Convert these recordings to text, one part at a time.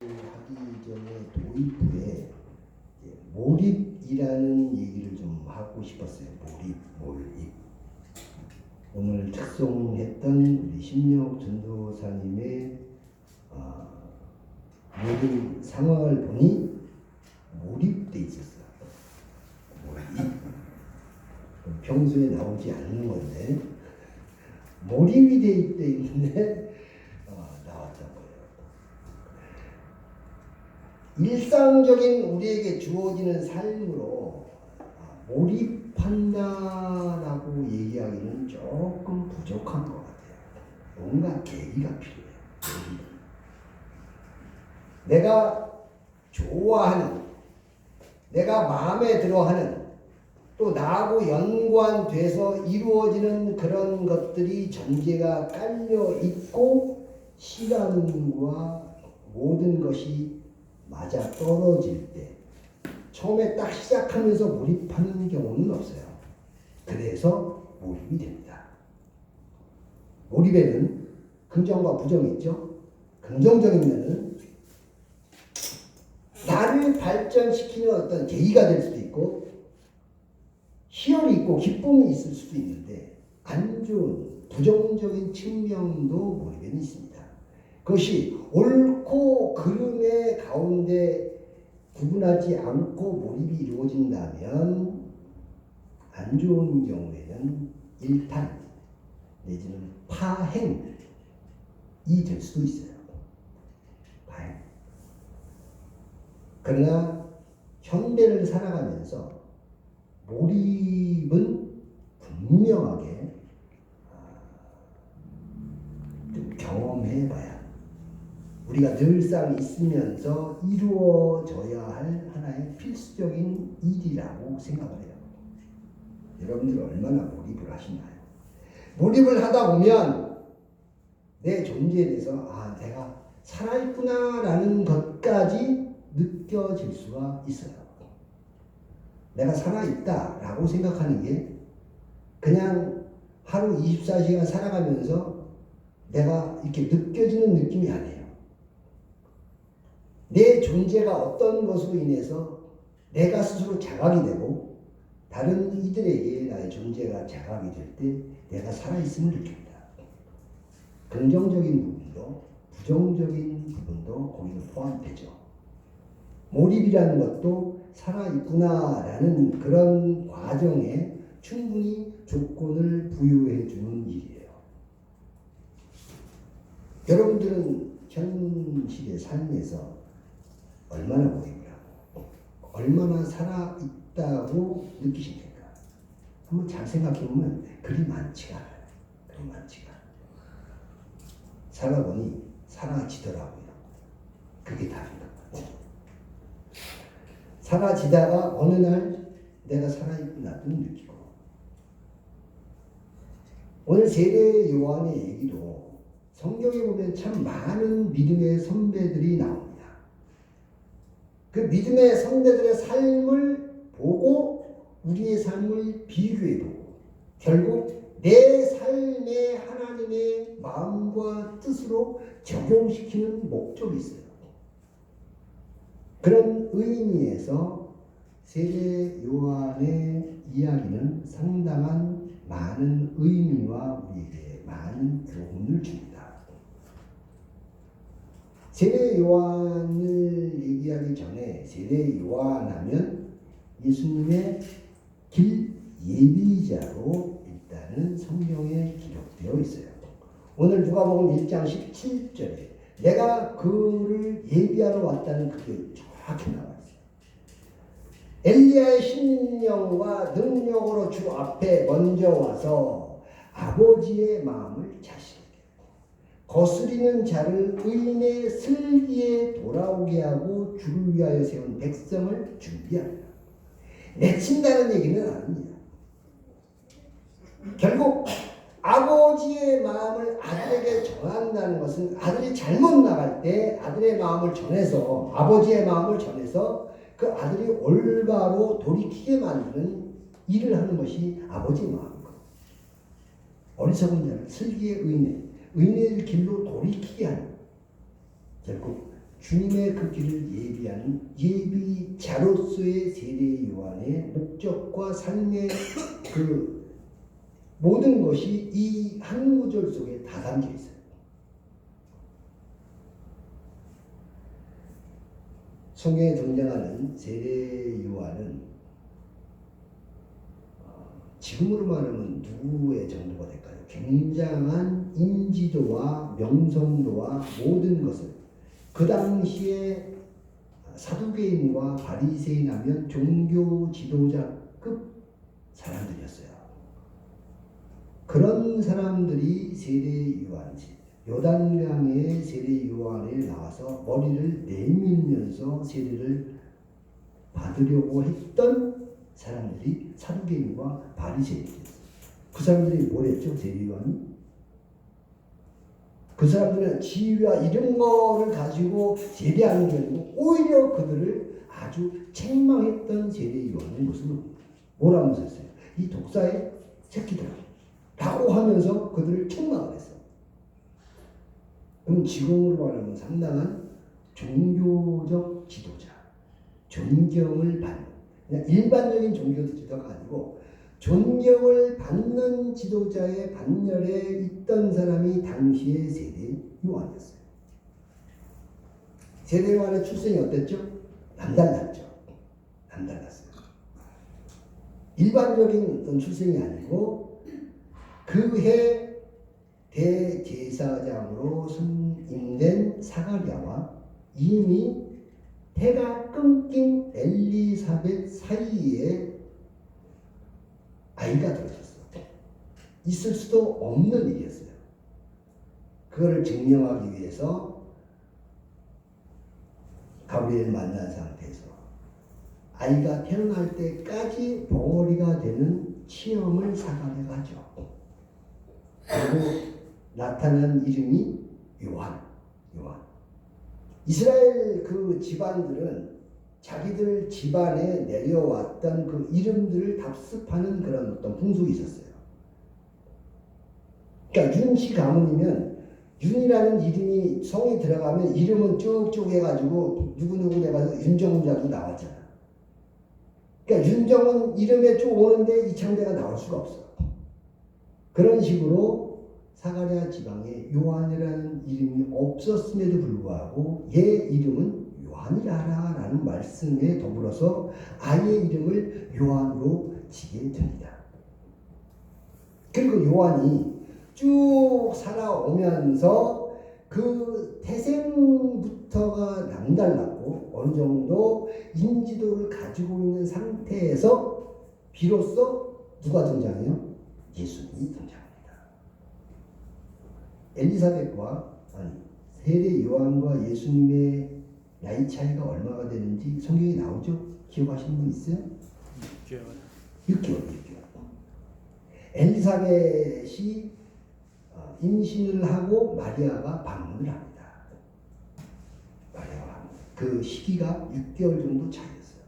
하기 전에 도입부에 몰입이라는 얘기를 좀 하고 싶었어요. 몰입. 오늘 특송했던 우리 심리학 전도사님의 모든 상황을 보니 몰입돼 있었어요. 몰입. 평소에 나오지 않는 건데 몰입이 돼 있는데 나왔다고요. 일상적인 우리에게 주어지는 삶으로 몰입한다라고 얘기하기는 조금 부족한 것 같아요. 뭔가 계기가 필요해요. 내가 좋아하는, 내가 마음에 들어하는, 또 나하고 연관돼서 이루어지는 그런 것들이 전제가 깔려 있고 시간과 모든 것이 맞아 떨어질 때 처음에 딱 시작하면서 몰입하는 경우는 없어요. 그래서 몰입이 됩니다. 몰입에는 긍정과 부정이 있죠. 긍정적인 면은 나를 발전시키는 어떤 계기가 될 수도 있고 희열이 있고 기쁨이 있을 수도 있는데 안 좋은 부정적인 측면도 몰입에는 있습니다. 그것이 옳고 그름의 가운데 구분하지 않고 몰입이 이루어진다면 안 좋은 경우에는 일탈 내지는 파행이 될 수도 있어요. 파행. 그러나 현대를 살아가면서 몰입은 분명하게 좀 경험해봐야 우리가 늘상 있으면서 이루어져야 할 하나의 필수적인 일이라고 생각을 해요. 여러분들 얼마나 몰입을 하시나요? 몰입을 하다 보면 내 존재에 대해서 내가 살아있구나라는 것까지 느껴질 수가 있어요. 내가 살아있다라고 생각하는 게 그냥 하루 24시간 살아가면서 내가 이렇게 느껴지는 느낌이 아니에요. 내 존재가 어떤 것으로 인해서 내가 스스로 자각이 되고 다른 이들에게 나의 존재가 자각이 될 때 내가 살아있음을 느낍니다. 긍정적인 부분도 부정적인 부분도 거기에 포함되죠. 몰입이라는 것도 살아있구나라는 그런 과정에 충분히 조건을 부여해 주는 일이에요. 여러분들은 현실의 삶에서 얼마나 몰입을 하고 얼마나 살아있다고 느끼십니까? 한번 잘 생각해 보면 그리 많지가 않아요. 살아보니 사라지더라고요. 그게 다른 것 같아요. 사라지다가 어느 날 내가 살아있구나 또 느끼고. 오늘 세례 요한의 얘기도 성경에 보면 참 많은 믿음의 선배들이 나옵니다. 그 믿음의 선배들의 삶을 보고 우리의 삶을 비교해보고 결국 내 삶에 하나님의 마음과 뜻으로 적용시키는 목적이 있어요. 그런 의미에서 세례 요한의 이야기는 상당한 많은 의미와 우리에게 많은 교훈을 줍니다. 세례 요한을 얘기하기 전에 세례 요한 하면 예수님의 길 예비자로 일단은 성경에 기록되어 있어요. 오늘 누가복음 1장 17절에 내가 그를 예비하러 왔다는 그게 정확히 나와 있어요. 엘리야의 신령과 능력으로 주 앞에 먼저 와서 아버지의 마음을 자신에게 거스리는 자를 의인의 슬기에 돌아오게 하고 주를 위하여 세운 백성을 준비하리라. 내친다는 얘기는 아닙니다. 결국 아버지의 마음을 아들에게 전한다는 것은 아들이 잘못 나갈 때 아들의 마음을 전해서 아버지의 마음을 전해서 그 아들이 올바로 돌이키게 만드는 일을 하는 것이 아버지의 마음이고 어리석은 자를 슬기의 의인의 길로 돌이키게 하는 결국 주님의 그 길을 예비하는 예비자로서의 세례 요한의 목적과 삶의 그 모든 것이 이 한 구절 속에 다 담겨 있어요. 성경에 등장하는 세례 요한은 지금으로 말하면 누구의 정도가 될까요? 굉장한 인지도와 명성도와 모든 것을 그 당시에 사두개인과 바리새인 하면 종교 지도자급 사람들이었어요. 그런 사람들이 세례 요한, 요단강의 세례 요한에 나와서 머리를 내밀면서 세례를 받으려고 했던 사람들이 사두개인과 바리새인이었어요. 그 사람들이 뭘 했죠? 세례 요한이? 그 사람들은 지위와 이런 거를 가지고 세례하는 게 아니고 오히려 그들을 아주 책망했던 세례 요한의 모습을 뭐라면서 했어요? 이 독사의 새끼들 라고 하면서 그들을 책망을 했어. 그럼 지금으로 말하면 상당한 종교적 지도자, 존경을 받는, 그냥 일반적인 종교 지도자가 아니고 존경을 받는 지도자의 반열에 있던 사람이 당시의 세례 요한이었어요. 세례 요한의 출생이 어땠죠? 남달랐죠. 남달랐어요. 일반적인 어떤 출생이 아니고 그해 대제사장으로 선임된 사가랴와 이미 해가 끊긴 엘리사벳 사이에 아이가 들어졌어. 있을 수도 없는 일이었어요. 그거를 증명하기 위해서 가브리엘을 만난 상태에서 아이가 태어날 때까지 벙어리가 되는 시험을 사가랴가 하죠. 그리고 나타난 이름이 요한. 이스라엘 그 집안들은 자기들 집안에 내려왔던 그 이름들을 답습하는 그런 어떤 풍속이 있었어요. 그러니까 윤씨 가문이면 윤이라는 이름이 성이 들어가면 이름은 쭉쭉 해가지고 누구누구 해가지고 윤정자도 나왔잖아. 그러니까 윤정은 이름에 쭉 오는데 이창대가 나올 수가 없어. 그런 식으로 사가랴 지방에 요한이라는 이름이 없었음에도 불구하고 얘 이름은 요한이라라 라는 말씀에 더불어서 아이의 이름을 요한으로 지게 됩니다. 그리고 요한이 쭉 살아오면서 그 태생부터가 남달랐고 어느 정도 인지도를 가지고 있는 상태에서 비로소 누가 등장해요? 예수님이 등장합니다. 엘리사벳과 세례 요한과 예수님의 나이 차이가 얼마가 되는지 성경에 나오죠? 기억하시는 분 있어요? 6개월. 엘리사벳이 임신을 하고 마리아가 방문을 합니다. 그 시기가 6개월 정도 차이였어요.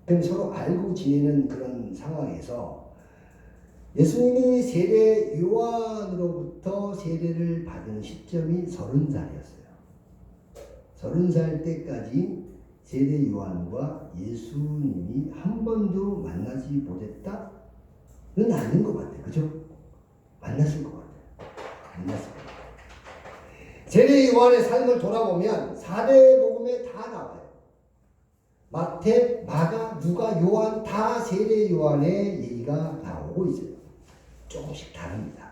그럼 서로 알고 지내는 그런 상황에서 예수님이 세례 요한으로부터 세례를 받은 시점이 30살이었어요. 30살 때까지 세례 요한과 예수님이 한 번도 만나지 못했다는 아닌 것 같아요. 그죠? 만났을 것 같아요. 만났을 것 같아요. 세례 요한의 삶을 돌아보면 4대 복음에 다 나와요. 마태, 마가, 누가, 요한 다 세례 요한의 얘기가 나오고 있어요. 조금씩 다릅니다.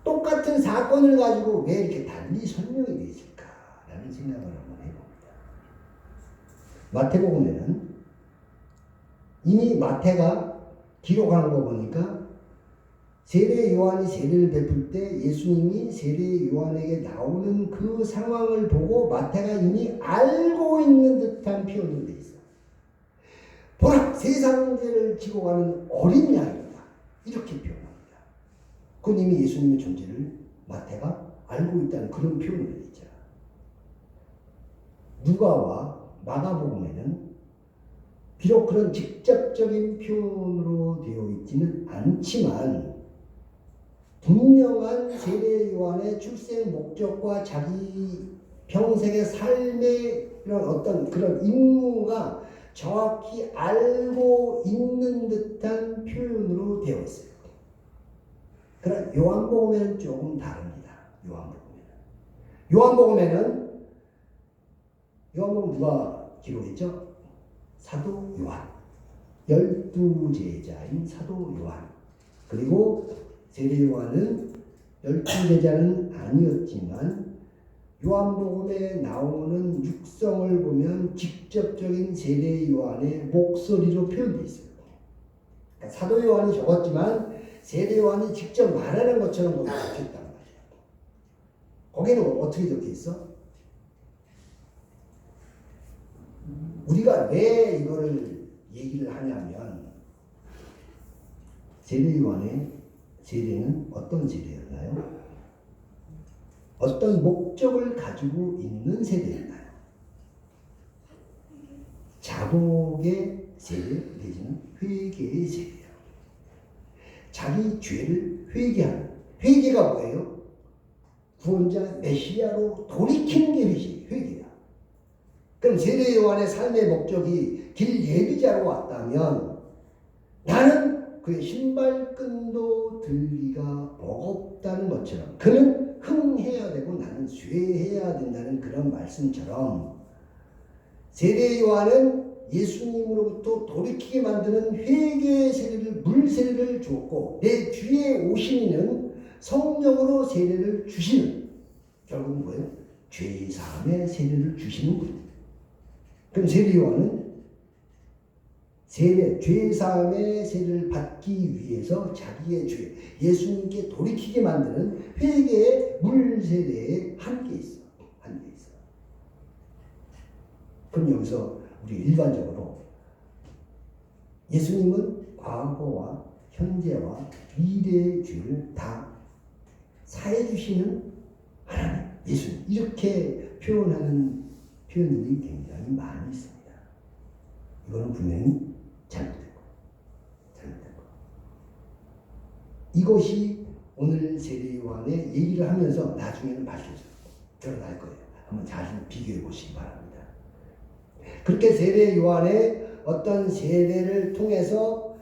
똑같은 사건을 가지고 왜 이렇게 달리 설명이 되어 있을까라는 생각을 한번 해봅니다. 마태복음에는 이미 마태가 기록하는 거 보니까 세례 요한이 세례를 베풀 때 예수님이 세례 요한에게 나오는 그 상황을 보고 마태가 이미 알고 있는 듯한 표현으로 되어 있어요. 보라, 세상들을 지고 가는 어린 양이다. 이렇게 표현합니다. 그건 이미 예수님의 존재를 마태가 알고 있다는 그런 표현을 되어 있잖아. 누가와 마가복음에는 비록 그런 직접적인 표현으로 되어 있지는 않지만 분명한 세례 요한의 출생 목적과 자기 평생의 삶의 이런 어떤 그런 임무가 정확히 알고 있는 듯한 표현으로 되어 있어요. 그러나 요한복음에는 조금 다릅니다. 요한복음은 누가 기록했죠? 사도 요한. 12제자인 사도 요한. 그리고 세례 요한은 12제자는 아니었지만 요한복음에 나오는 육성을 보면 직접적인 세례 요한의 목소리로 표현되어 있어요. 그러니까 사도 요한이 적었지만 세례 요한이 직접 말하는 것처럼 거기 적혀 있단 말이에요. 거기는 어떻게 적혀 있어? 우리가 왜 이거를 얘기를 하냐면 세례 요한의 세례는 어떤 세례였나요? 어떤 목적을 가지고 있는 세례였나요? 자복의 세례 내지는 회개의 세례예요. 자기 죄를 회개하는. 회개가 뭐예요? 구원자 메시아로 돌이키는 게 회개야. 그럼 세례 요한의 삶의 목적이 길 예비자로 왔다면 나는 그의 신발끈도 들기가 버겁다는 것처럼 그는 흥해야 되고 나는 쇠해야 된다는 그런 말씀처럼 세례 요한은 예수님으로부터 돌이키게 만드는 회개의 세례를 물 세례를 주었고 내 뒤에 오신 이는 성령으로 세례를 주시는 결국은 뭐예요? 죄사함의 세례를 주시는 분입니다. 그럼 세례 요한은 죄사함의 세례를 받기 위해서 자기의 죄, 예수님께 돌이키게 만드는 회개의 물 세례에 함께 있어. 그럼 여기서 우리 일반적으로 예수님은 과거와 현재와 미래의 죄를 다 사해 주시는 하나님, 예수님 이렇게 표현하는 표현들이 굉장히 많이 있습니다. 이거는 분명히 잘못된 거. 이것이 오늘 세례 요한의 얘기를 하면서 나중에는 드러날 거예요. 한번 잘 비교해 보시기 바랍니다. 그렇게 세례 요한의 어떤 세례를 통해서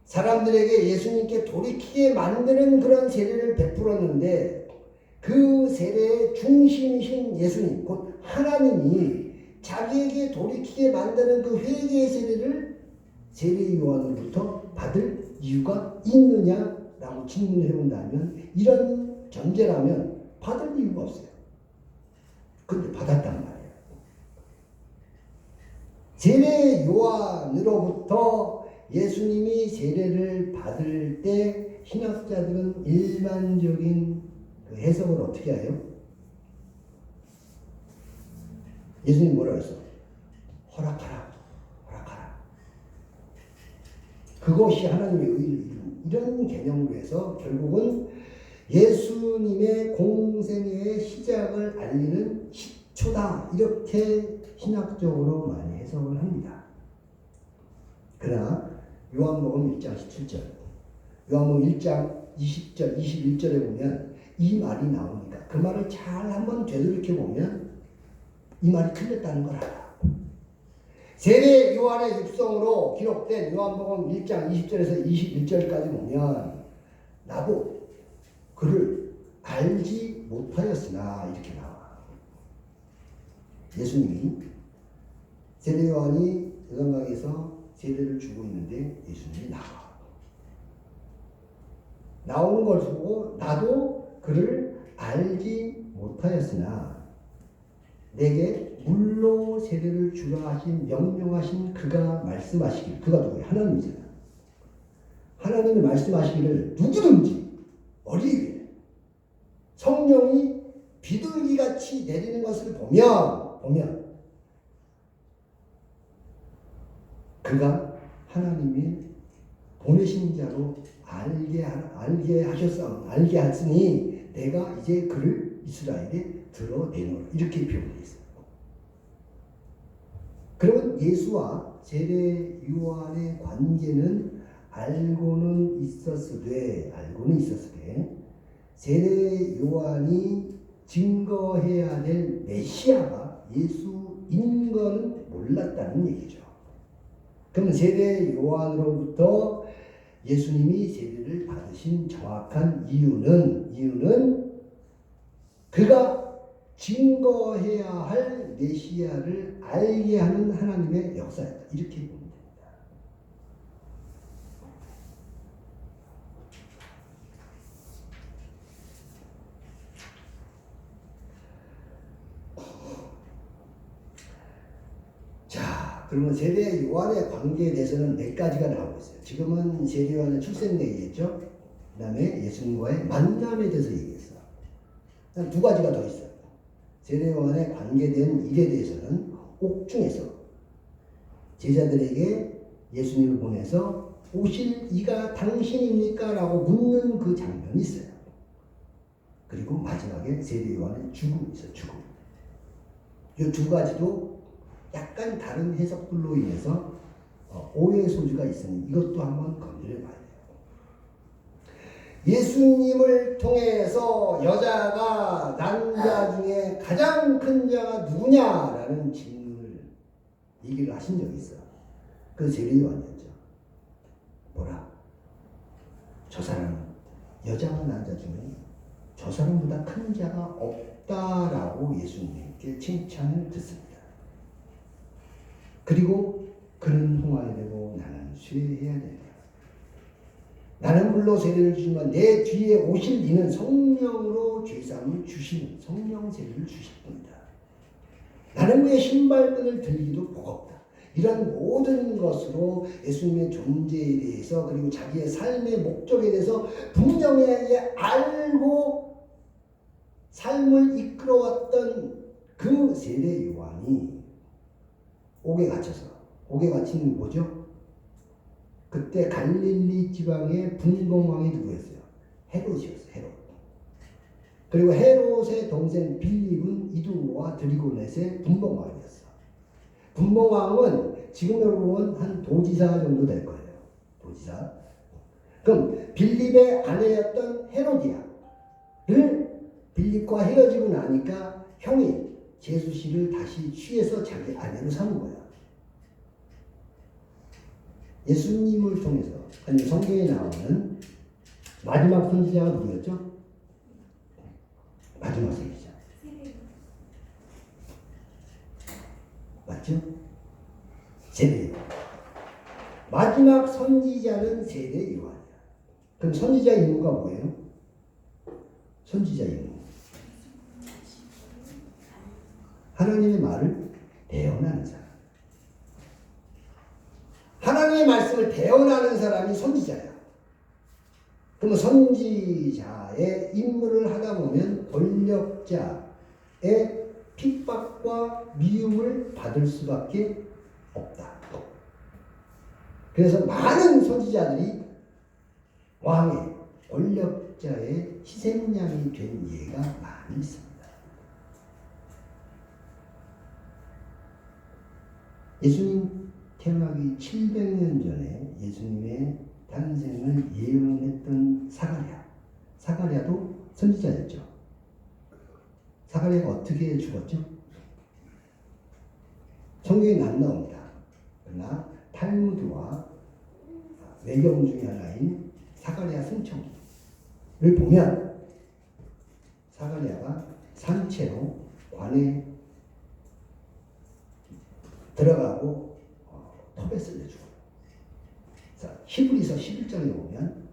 사람들에게 예수님께 돌이키게 만드는 그런 세례를 베풀었는데 그 세례의 중심이신 예수님, 곧 하나님이 자기에게 돌이키게 만드는 그 회개의 세례를 세례 요한으로부터 받을 이유가 있느냐라고 질문을 해본다면 이런 전제라면 받을 이유가 없어요. 근데 받았단 말이에요. 세례 요한으로부터 예수님이 세례를 받을 때 신학자들은 일반적인 그 해석을 어떻게 해요? 예수님 뭐라고 했어? 허락하라. 그것이 하나님의 의를 이루는 이런 개념으로 해서 결국은 예수님의 공생애의 시작을 알리는 시초다. 이렇게 신학적으로 많이 해석을 합니다. 그러나 요한복음 1장 17절, 요한복음 1장 20절, 21절에 보면 이 말이 나오니까 그 말을 잘 한번 되돌이켜 보면 이 말이 틀렸다는 걸 알아. 세례 요한의 육성으로 기록된 요한복음 1장 20절에서 21절까지 보면 나도 그를 알지 못하였으나 이렇게 나와. 예수님이 세례 요한이 요단강에서 세례를 주고 있는데 예수님이 나오는 걸 보고 나도 그를 알지 못하였으나 내게 물로 세례를 주라 하신 명령하신 그가 말씀하시길, 그가 누구예요? 하나님이잖아. 하나님이 말씀하시기를 누구든지 어리게 성령이 비둘기같이 내리는 것을 보면 그가 하나님이 보내신 자로 알게 하셨으니 내가 이제 그를 이스라엘에 드러내노라. 이렇게 표현되어 있어요. 그러면 예수와 세례 요한의 관계는 알고는 있었으되 가운데 세례 요한이 증거해야 될 메시아가 예수인 것은 몰랐다는 얘기죠. 그럼 세례 요한으로부터 예수님이 세례를 받으신 정확한 이유는 그가 증거해야 할 메시아를 알게 하는 하나님의 역사였다. 이렇게 보면 됩니다. 자, 그러면 세례 요한의 관계에 대해서는 네 가지가 나오고 있어요. 지금은 세례 요한의 출생 얘기했죠. 그 다음에 예수님과의 만남에 대해서 얘기했어. 두 가지가 더 있어요. 세례 요한의 관계된 일에 대해서는 옥중에서 제자들에게 예수님을 보내서 오실 이가 당신입니까? 라고 묻는 그 장면이 있어요. 그리고 마지막에 세례 요한의 죽음이 있어요. 죽음. 이 두 가지도 약간 다른 해석들로 인해서 오해의 소지가 있으니 이것도 한번 건드려 봐야 돼요. 예수님을 통해서 여자가 난 자 중에 가장 큰 자가 누구냐라는 질문을 얘기를 하신 적이 있어요. 그 세례 요한이었죠. 뭐라? 저 사람은 여자가 난 자 중에 저 사람보다 큰 자가 없다라고 예수님께 칭찬을 듣습니다. 그리고 그는 홍하게 되고 나는 쇠해야 된다. 나는 물로 세례를 주지만 내 뒤에 오실 이는 성령으로 죄사함을 주시는 성령 세례를 주실 분이다. 나는 그의 신발끈을 들기도 버겁다. 이런 모든 것으로 예수님의 존재에 대해서 그리고 자기의 삶의 목적에 대해서 분명하게 알고 삶을 이끌어왔던 그 세례 요한이 옥에 갇혀서 옥에 갇힌 뭐죠? 그때 갈릴리 지방의 분봉왕이 누구였어요? 헤롯이었어요. 헤롯. 그리고 헤롯의 동생 빌립은 이두와 드리고넷의 분봉왕이었어. 분봉왕은 지금으로 보면 한 도지사 정도 될 거예요. 도지사. 그럼 빌립의 아내였던 헤로디아를 빌립과 헤어지고 나니까 형이 제수씨를 다시 취해서 자기 아내로 삼은 거야. 예수님을 통해서 아니 성경에 나오는 마지막 선지자가 누구였죠? 마지막 선지자. 맞죠? 세례 요한. 마지막 선지자는 세례 요한이야. 그럼 선지자 임무가 뭐예요? 선지자 임무. 하나님의 말을 대언하는 사람. 하나님의 말씀을 대언하는 사람이 선지자야. 그러면 선지자의 임무를 하다 보면 권력자의 핍박과 미움을 받을 수밖에 없다. 그래서 많은 선지자들이 왕의 권력자의 희생양이 된 예가 많이 있습니다. 예수님 태어나기 700년 전에 예수님의 탄생을 예언했던 사가랴도 선지자였죠. 사가랴가 어떻게 죽었죠? 성경에 안 나옵니다. 그러나 탈무드와 외경 중에 하나인 사가랴 승천을 보면 사가랴가 산채로 관에 들어가고 톱에 쓸려 죽어요. 히브리서 11장에 보면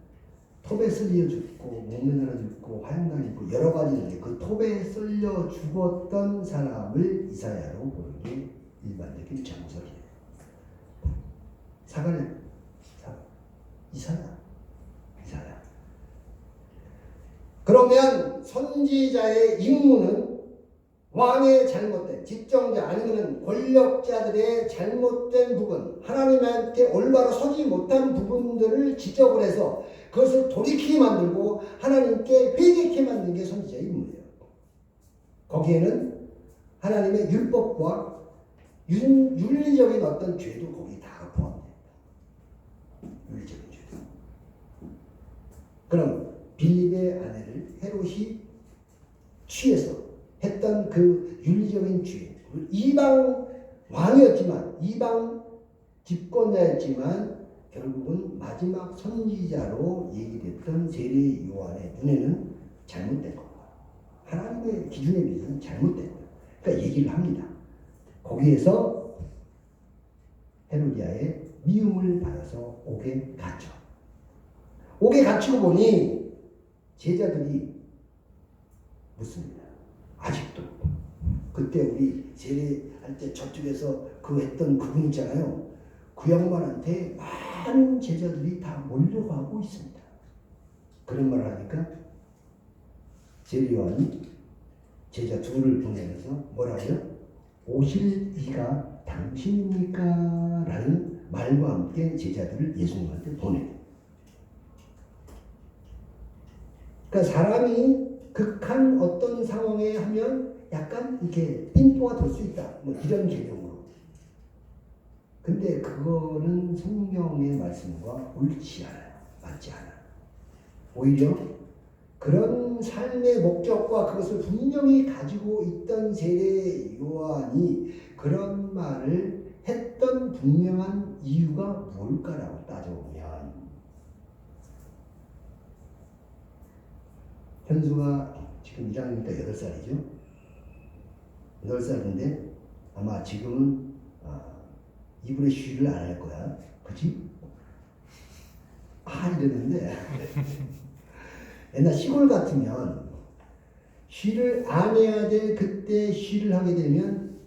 톱에 쓸려 죽고 몸에 날아 죽고 화양당에 있고 여러 가지 있는데 그 톱에 쓸려 죽었던 사람을 이사야로 보는 게 일반적인 정설이에요. 이사야. 그러면 선지자의 임무는 왕의 잘못된 집정자 아니면 권력자들의 잘못된 부분, 하나님한테 올바로 서지 못한 부분들을 지적을 해서 그것을 돌이키게 만들고 하나님께 회개케 만드는 게 선지자의 임무예요. 거기에는 하나님의 율법과 윤리적인 어떤 죄도 거기 다 포함돼요. 윤리적인 죄도. 그럼 빌립의 아내를 헤롯이 취해서 했던 그 윤리적인 죄. 이방 왕이었지만, 이방 집권자였지만 결국은 마지막 선지자로 얘기됐던 세례 요한의 눈에는 잘못된 거예요. 하나님의 기준에 비해서는 잘못된 거예요. 그러니까 얘기를 합니다. 거기에서 헤로디아의 미움을 받아서 옥에 갇혀. 옥에 갇히고 보니 제자들이 묻습니다. 아직도. 그때 우리 세례할 때 저쪽에서 그 했던 그분 있잖아요. 그 양반한테 많은 제자들이 다 몰려가고 있습니다. 그런 말을 하니까 세례 요한이 제자 둘을 보내면서 뭐라고요? 오실 이가 당신입니까? 라는 말과 함께 제자들을 예수님한테 보내요. 그러니까 사람이 극한 어떤 상황에 하면 약간 이렇게 핀도가 돌 수 있다. 뭐 이런 개념으로. 근데 그거는 성경의 말씀과 옳지 않아요. 맞지 않아요. 오히려 그런 삶의 목적과 그것을 분명히 가지고 있던 세례 요한이 그런 말을 했던 분명한 이유가 뭘까라고 따져보면 현수가 지금 1학년 때 8살이죠. 8살인데 아마 지금은 이불에 쉬를 안 할 거야. 그치? 이랬는데 옛날 시골 같으면 쉬를 안 해야 될 그때 쉬를 하게 되면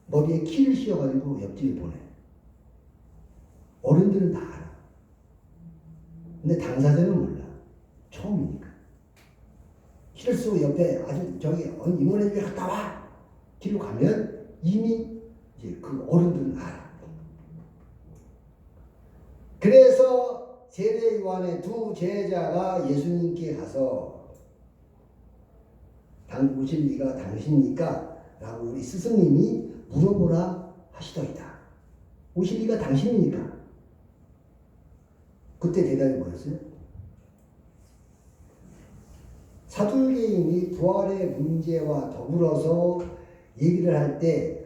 머리에 키를 씌워가지고 옆집에 보내. 어른들은 다 알아. 근데 당사자는 몰라. 처음이니까. 키를 쓰고 옆에 아주 저기 이모네 집에 갔다 와. 뒤로 가면 이미 이제 그 어른들은 알아. 그래서 세례 요한의 두 제자가 예수님께 가서 오실 이가 당신입니까? 라고 우리 스승님이 물어보라 하시더이다. 오실 이가 당신입니까? 그때 대답이 뭐였어요? 사두개인이 부활의 문제와 더불어서 얘기를 할 때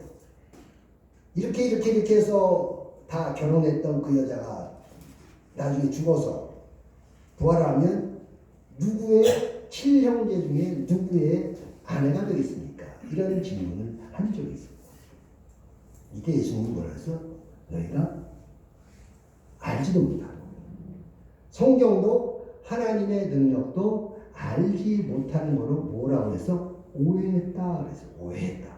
이렇게 해서 다 결혼했던 그 여자가 나중에 죽어서 부활하면 누구의 7형제 중에 누구의 아내가 되겠습니까? 이런 질문을 한 적이 있습니다. 이때 예수님이 뭐라 했어? 너희가 알지도 못하고 성경도 하나님의 능력도 알지 못하는 거로 뭐라고 해서 오해했다 그래서 오해했다.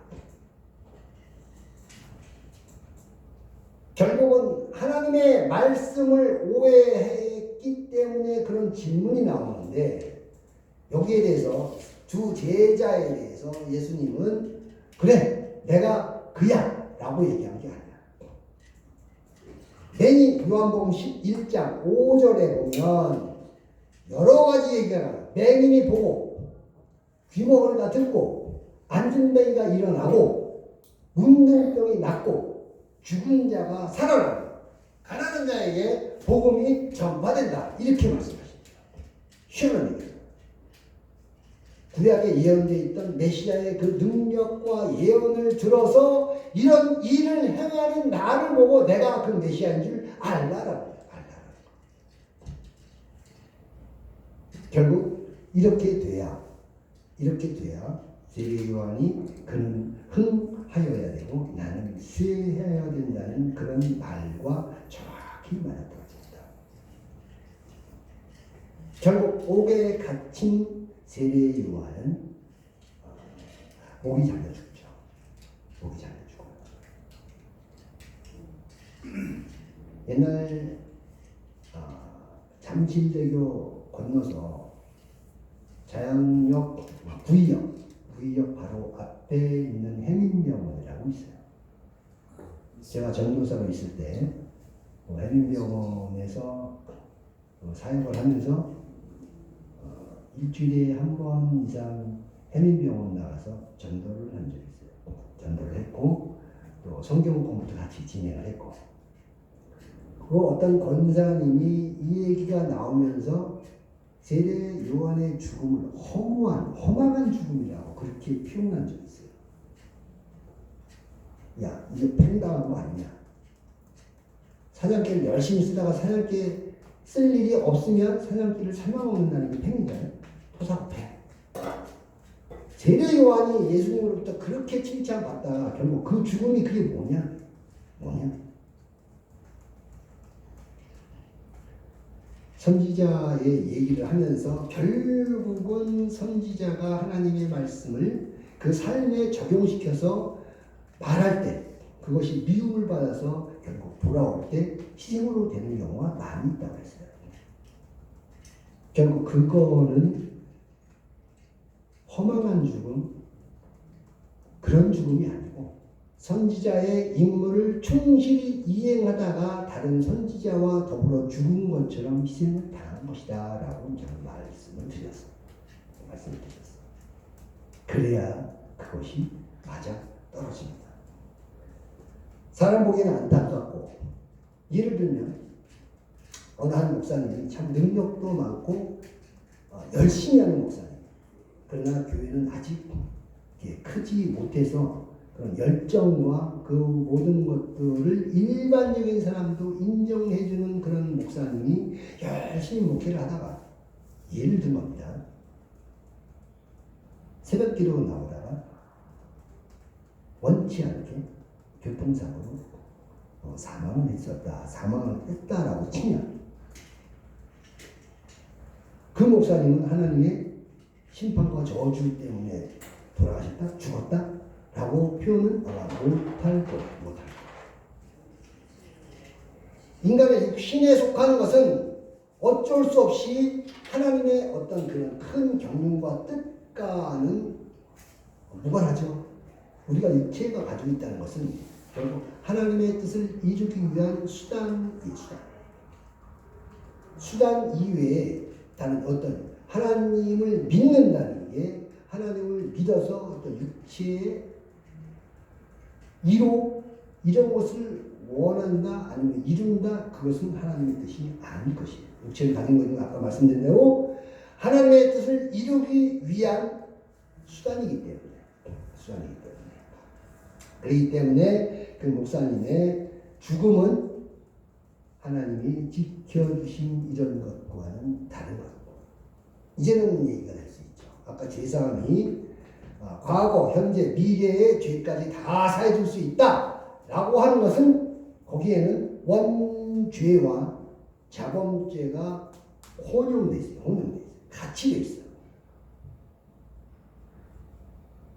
결국은 하나님의 말씀을 오해했기 때문에 그런 질문이 나오는데 여기에 대해서 두 제자에 대해서 예수님은 그래 내가 그야 라고 얘기한 게 아니야. 괜히 요한복음 11장 5절에 보면 여러 가지 얘기가 나와요. 맹인이 보고 귀머거리가 듣고 안진뱅이가 일어나고 문둥병이 낫고 죽은 자가 살아나고 가난한 자에게 복음이 전파된다. 이렇게 말씀하십니다. 시원한 얘기예요. 구약에 예언되어 있던 메시아의 그 능력과 예언을 들어서 이런 일을 행하는 나를 보고 내가 그 메시아인 줄 알라라고. 결국 이렇게 돼야 세례 요한이 그는 흥하여야 되고 나는 쇠해야 된다는 그런 말과 정확히 맞아떨어집니다. 결국 옥에 갇힌 세례 요한은 목이 잘려 죽죠. 목이 잘려 죽어요. 옛날 잠실대교 건너서 자양역 구의역 바로 앞에 있는 해민병원이라고 있어요. 제가 전도사로 있을 때 해민병원에서 사역을 하면서 일주일에 한 번 이상 해민병원 나가서 전도를 한 적이 있어요. 전도를 했고 또 성경 공부도 같이 진행을 했고 그 어떤 권사님이 이 얘기가 나오면서 세례 요한의 죽음을 허망한 죽음이라고 그렇게 표현한 적이 있어요. 야, 이게 팽당한 거 아니냐? 사냥개를 열심히 쓰다가 사냥개 쓸 일이 없으면 사냥개를 삶아먹는다는 게 팽이잖아요. 토사팽. 세례 요한이 예수님으로부터 그렇게 칭찬받다가 결국 그 죽음이 그게 뭐냐? 선지자의 얘기를 하면서 결국은 선지자가 하나님의 말씀을 그 삶에 적용시켜서 말할 때 그것이 미움을 받아서 결국 돌아올 때 희생으로 되는 경우가 많이 있다고 했어요. 결국 그거는 허망한 죽음, 그런 죽음이 아니고 선지자의 임무를 충실히 이행하다가 다른 선지자와 더불어 죽은 것처럼 희생을 당한 것이다 라고 저는 말씀을 드렸어요. 그래야 그것이 맞아 떨어집니다. 사람 보기에는 안타깝고, 예를 들면 어느 한 목사님이 참 능력도 많고 열심히 하는 목사님, 그러나 교회는 아직 크지 못해서 그런 열정과 그 모든 것들을 일반적인 사람도 인정해주는 그런 목사님이 열심히 목회를 하다가, 예를 든 겁니다. 새벽 기도 나오다가 원치 않게 교통사고로 사망을 했었다, 사망을 했다라고 치면 그 목사님은 하나님의 심판과 저주 때문에 돌아가셨다, 죽었다 라고 표현은 못할 것. 인간의 육신에 속하는 것은 어쩔 수 없이 하나님의 어떤 그런 큰 경륜과 뜻과는 무관하죠. 우리가 육체가 가지고 있다는 것은 결국 하나님의 뜻을 이루기 위한 수단 이외에 다른 어떤 하나님을 믿는다는 게, 하나님을 믿어서 어떤 육체의 이런 것을 원한다 아니면 이룬다, 그것은 하나님의 뜻이 아닐 것이에요. 육체를 가진 것은 아까 말씀드린 대로 하나님의 뜻을 이루기 위한 수단이기 때문에. 그렇기 때문에 그 목사님의 죽음은 하나님이 지켜주신 이런 것과는 다른 것. 이제는 얘기가 될 수 있죠. 아까 제3이 과거, 현재, 미래의 죄까지 다 사해줄 수 있다라고 하는 것은 거기에는 원죄와 자범죄가 혼용돼 있어요. 같이 돼 있어요.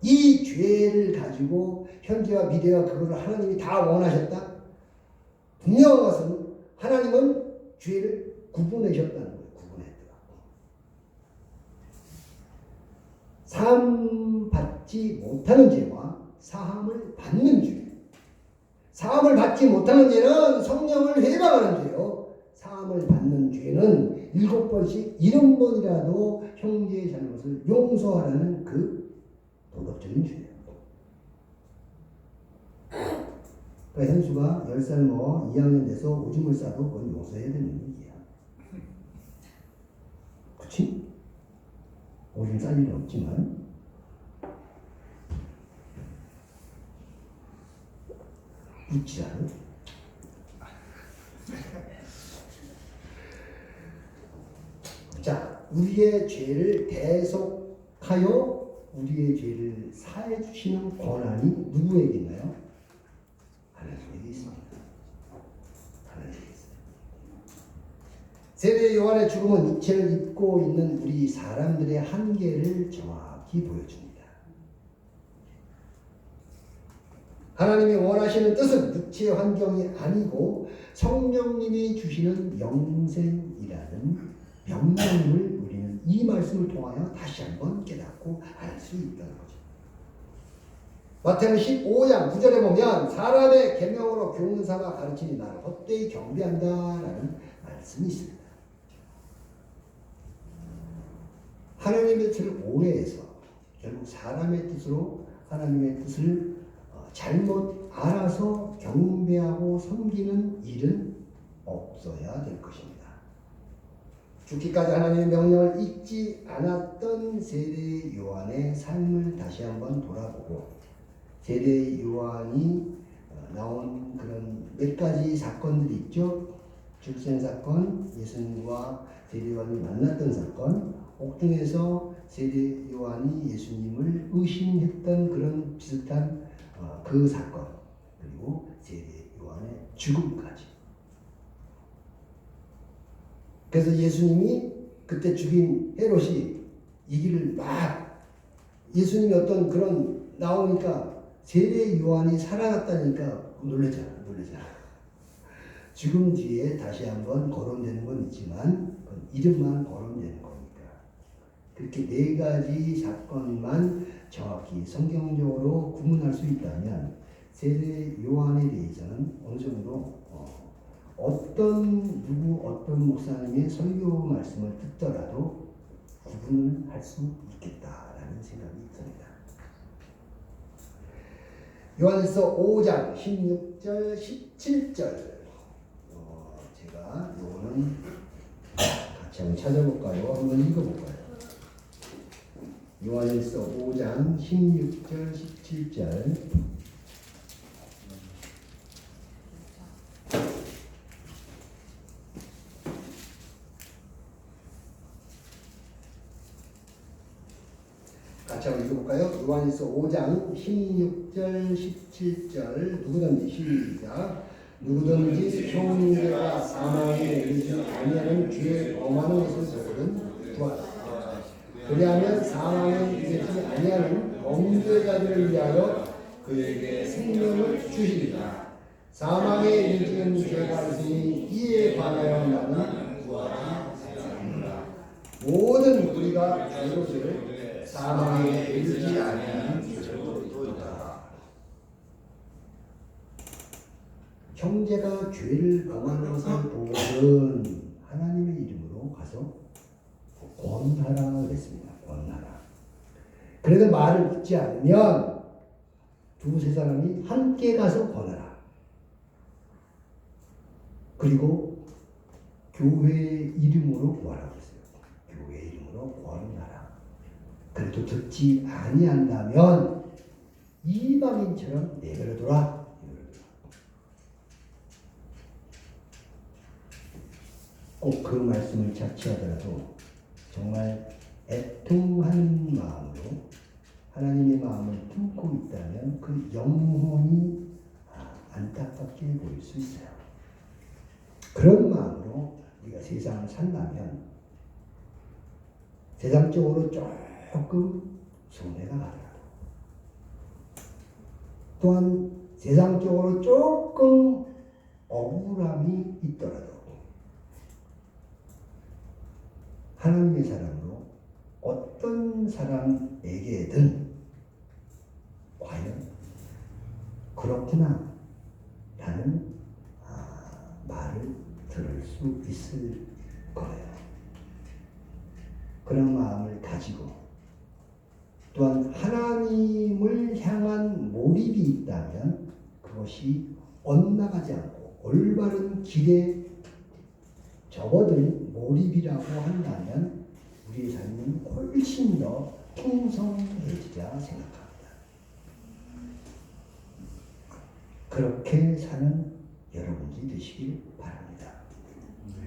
이 죄를 가지고 현재와 미래와 그거를 하나님이 다 원하셨다? 분명한 것은 하나님은 죄를 구분하셨다는 거예요. 사함 받지 못하는 죄와 사함을 받는 죄. 사함을 받지 못하는 죄는 성령을 회방하는 죄요. 사함을 받는 죄는 7번씩 70번이라도 형제의 잘못을 용서하라는 그 도덕적인 죄예요. 그러니까 현수가 10살 먹어 2학년 돼서 오줌을 싸도 그건 용서해야 되는 얘기야. 그치? 오줌 쌀 일은 없지만. 웃지 않아? 자, 우리의 죄를 대속하여 우리의 죄를 사해 주시는 권한이 누구에게 있나요? 하나님에게 있습니다. 하나님에게 있습니다. 세례 요한의 죽음은 육체를 입고 있는 우리 사람들의 한계를 정확히 보여줍니다. 하나님이 원하시는 뜻은 육체의 환경이 아니고 성령님이 주시는 영생이라는 명령을 우리는 이 말씀을 통하여 다시 한번 깨닫고 알 수 있다는 거죠. 마태는 15장 9절에 보면 사람의 계명으로 교훈삼아 가르치니 나를 헛되이 경배한다라는 말씀이 있습니다. 하나님의 뜻을 오해해서 결국 사람의 뜻으로 하나님의 뜻을 잘못 알아서 경배하고 섬기는 일은 없어야 될 것입니다. 죽기까지 하나님의 명령을 잊지 않았던 세례 요한의 삶을 다시 한번 돌아보고 세례 요한이 나온 그런 몇 가지 사건들이 있죠. 출생 사건, 예수님과 세례 요한이 만났던 사건, 옥중에서 세례 요한이 예수님을 의심했던 그런 비슷한 그 사건, 그리고 세례 요한의 죽음까지. 그래서 예수님이 그때 죽인 헤롯이 이 길을 막 예수님이 어떤 그런 나오니까 세례 요한이 살아났다니까 놀라잖아. 죽음 뒤에 다시 한번 거론되는 건 있지만 그건 이름만 거론되는 거니까. 그렇게 네 가지 사건만 정확히 성경적으로 구분할 수 있다면 세례 요한에 대해서는 어느 정도 어떤 목사님의 설교 말씀을 듣더라도 구분을 할 수 있겠다라는 생각이 듭니다. 요한일서 5장 16절 17절 제가 요거는 같이 한번 찾아볼까요? 한번 읽어볼까요? 요한일서 5장 16절 17절 같이 한번 읽어볼까요? 요한일서 5장 16절 17절 누구든지 시작. 누구든지 형제가 사망에 이르지 아니하는 죄에 범하는 것을 보거든 구하라. 그리하면 사망에 이르지 아니하는 범죄자들을 위하여 그에게 생명을 주시리라. 사망에 이르는 죄가 있으니 이에 관하여 나는 구하지 않는다. 모든 우리가 죄로를 사망에 이르지 아니하는 죄도 있다. 형제가 죄를 범하는 것을 보거든 하나님의 이름으로 가서 권하라 그랬습니다. 권하라. 그래도 말을 듣지 않으면 두세 사람이 함께 가서 권하라. 그리고 교회의 이름으로 구하라 그랬어요. 교회의 이름으로 권하라. 그래도 듣지 아니한다면 이방인처럼 내버려둬라. 꼭 그 말씀을 자취하더라도 정말 애통하는 마음으로 하나님의 마음을 품고 있다면 그 영혼이 안타깝게 보일 수 있어요. 그런 마음으로 우리가 세상을 산다면 세상적으로 조금 손해가 가더라도 또한 세상적으로 조금 억울함이 있더라도 하나님의 사람으로 어떤 사람에게든 과연 그렇구나 라는 말을 들을 수 있을 거예요. 그런 마음을 가지고 또한 하나님을 향한 몰입이 있다면 그것이 엇나가지 않고 올바른 길에 접어든 몰입이라고 한다면 우리의 삶은 훨씬 더 풍성해지리라 생각합니다. 그렇게 사는 여러분들이 되시길 바랍니다.